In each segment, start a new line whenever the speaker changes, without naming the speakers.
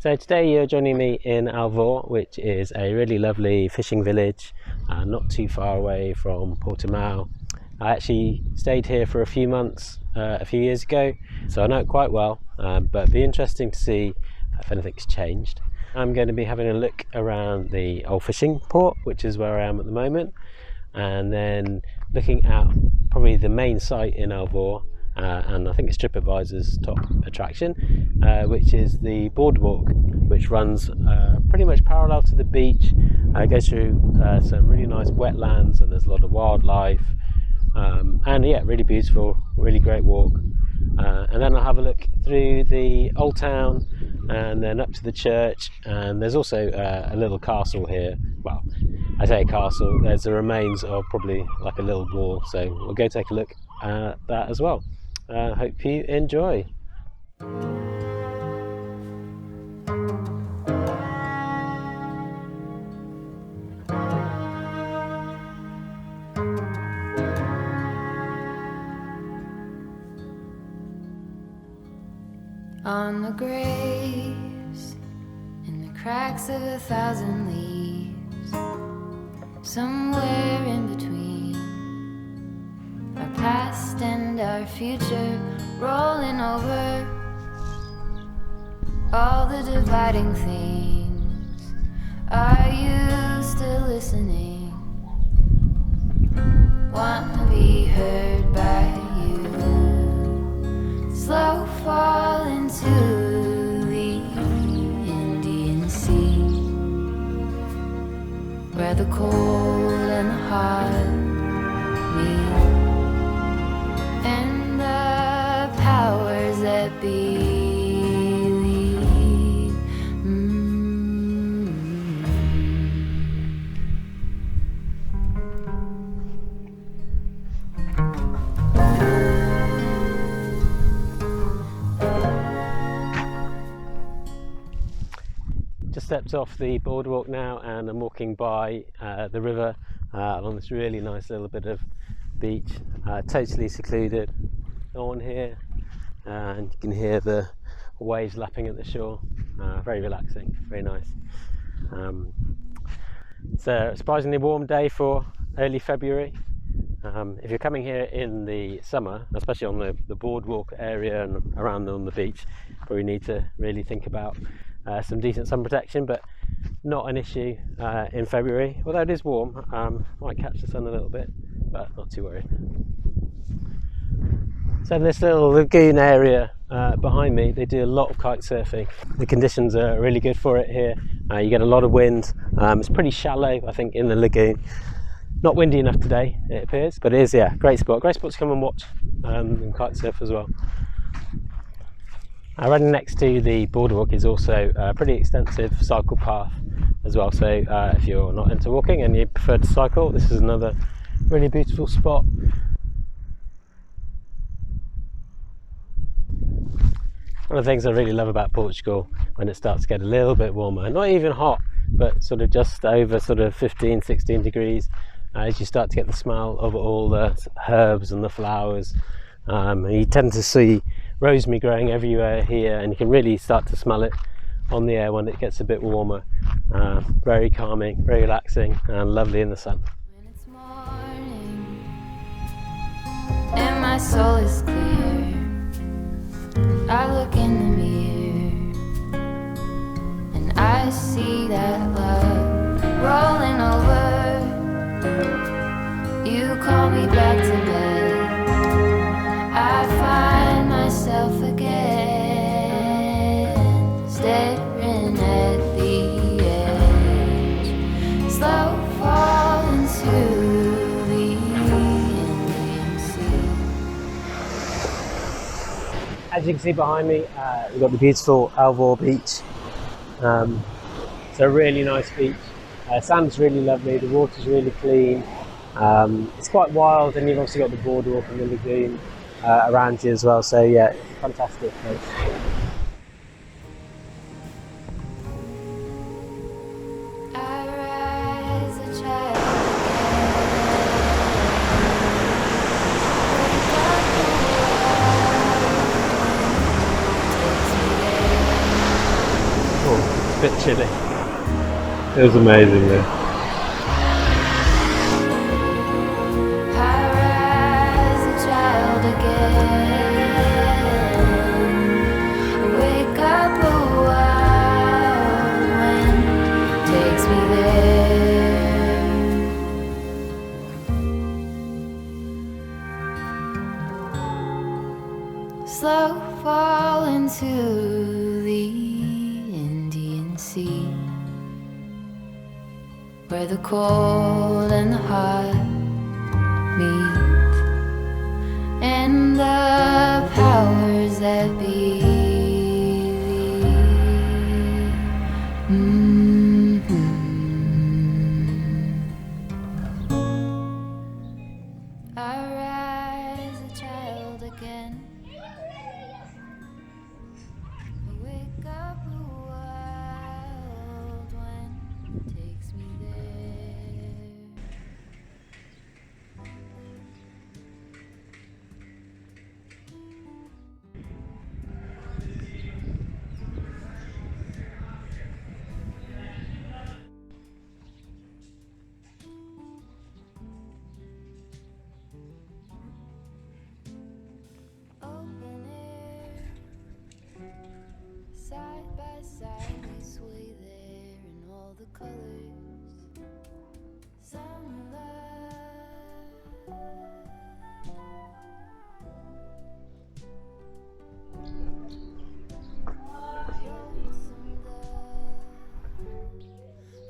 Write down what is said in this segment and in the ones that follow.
So today you're joining me in Alvor, which is a really lovely fishing village, not too far away from Portugal. I actually stayed here for a few months a few years ago, so I know it quite well, but it'd be interesting to see if anything's changed. I'm going to be having a look around the old fishing port, which is where I am at the moment, and then looking at probably the main site in Alvor, and I think it's TripAdvisor's top attraction, which is the Boardwalk, which runs pretty much parallel to the beach. It goes through some really nice wetlands, and there's a lot of wildlife, and yeah, really beautiful, really great walk. And then I'll have a look through the old town and then up to the church, and there's also a little castle here. Well, I say a castle, there's the remains of probably like a little wall, so we'll go take a look at that as well. Hope you enjoy.
On the graves, in the cracks of 1,000 leaves, somewhere in between our past and our future, rolling over all the dividing things. Are you still listening? Want to be heard by you? Slow fall into the Indian Sea, where the cold and the hot meet, and the powers that be lead.
Just stepped off the boardwalk now, and I'm walking by the river along this really nice little bit of beach, totally secluded, no one here, and you can hear the waves lapping at the shore. Very relaxing, very nice. It's a surprisingly warm day for early February. If you're coming here in the summer, especially on the boardwalk area and around on the beach, probably need to really think about some decent sun protection, but not an issue in February, although it is warm. Might catch the sun a little bit, but not too worried. So this little lagoon area behind me, they do a lot of kite surfing. The conditions are really good for it here. You get a lot of wind. It's pretty shallow, I think, in the lagoon. Not windy enough today, it appears, but it is, yeah, great spot to come and watch and kite surf as well. Running next to the boardwalk is also a pretty extensive cycle path as well, so if you're not into walking and you prefer to cycle, this is another really beautiful spot. One of the things I really love about Portugal, when it starts to get a little bit warmer, not even hot, but sort of just over sort of 15-16 degrees, as you start to get the smell of all the herbs and the flowers. And you tend to see rosemary growing everywhere here, and you can really start to smell it on the air when it gets a bit warmer. Very calming, very relaxing, and lovely in the sun.
When it's morning and my soul is clear, I look in the mirror and I see that love rolling over. You call me back to bed, I find myself again staring at the edge, slow fall into the Indian Sea.
As you can see behind me, we've got the beautiful Alvor Beach. It's a really nice beach. Sand's really lovely, the water's really clean. It's quite wild, and you've obviously got the boardwalk and the lagoon around you as well, so yeah, fantastic place.
I rise a child again.
actually. It was amazing though.
Slow fall into the Indian Sea, where the cold and the hot meet, and the powers that be. I rise a child again. Wake up a wild wind takes me there. Open air, side by side we sway there in all the colors. Summer love. Some love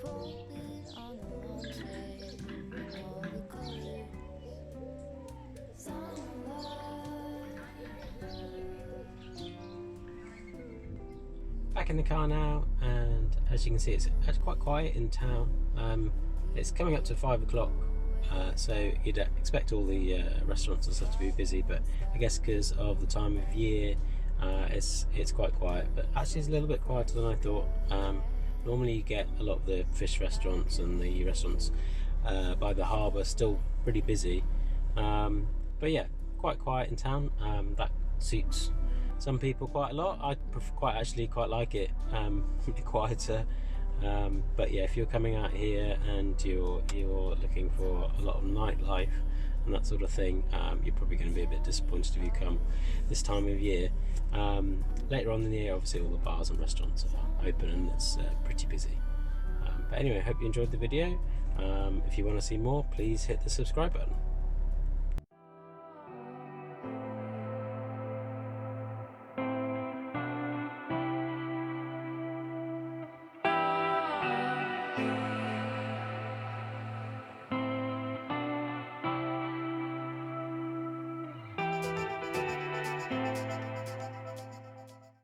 folded on the laundry in all the colors. Summer love.
Back in the car now, and as you can see, it's quite quiet in town. It's coming up to 5 o'clock, so you'd expect all the restaurants and stuff to be busy, but I guess because of the time of year, it's quite quiet. But actually, it's a little bit quieter than I thought. Normally, you get a lot of the fish restaurants and the restaurants by the harbour still pretty busy, but yeah, quite quiet in town. That suits some people quite a lot. I quite like it quieter. But yeah, if you're coming out here and you're looking for a lot of nightlife and that sort of thing, you're probably going to be a bit disappointed if you come this time of year. Later on in the year, obviously all the bars and restaurants are open and it's pretty busy. But anyway, I hope you enjoyed the video. If you want to see more, please hit the subscribe button.